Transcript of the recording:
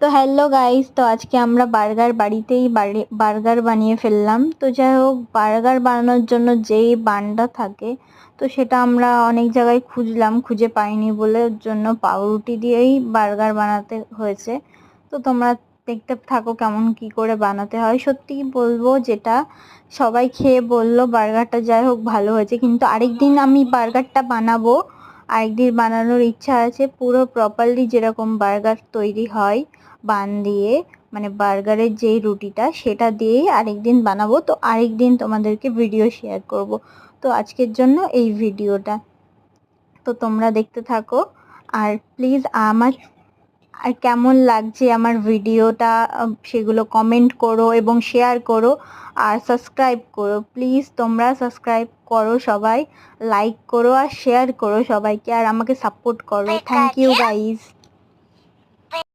তো hello guys, তো আজকে আমরা বাড়িতেই বার্গার বানিয়ে ফেললাম। তো যাই হোক, বার্গার বানানোর জন্য যেই বানটা থাকে, তো সেটা আমরা অনেক জায়গায় খুঁজলাম, খুঁজে পাইনি বলে ওর জন্য পাউরুটি দিয়েই বার্গার বানাতে হয়েছে। তো তোমরা দেখতে থাকো কেমন কি করে বানাতে হয়। সত্যি বলবো, যেটা সবাই খেয়ে বললো বার্গারটা যাই হোক ভালো হয়েছে, কিন্তু আরেকদিন আমি বার্গারটা বানাবো। আরেকদিন বানানোর ইচ্ছা আছে, পুরো প্রপারলি যেরকম বার্গার তৈরি হয় বান দিয়ে, মানে বার্গারের যেই রুটিটা সেটা দিয়েই আরেকদিন বানাবো। তো আরেকদিন তোমাদেরকে ভিডিও শেয়ার করব। তো আজকের জন্য এই ভিডিওটা, তো তোমরা দেখতে থাকো। আর প্লিজ আমার আর কেমন লাগছে আমার ভিডিওটা, সেগুলো কমেন্ট করো এবং শেয়ার করো। আর সাবস্ক্রাইব করো, প্লিজ তোমরা সাবস্ক্রাইব করো সবাই, লাইক করো আর শেয়ার করো সবাইকে, আর আমাকে সাপোর্ট করো। Thank you guys.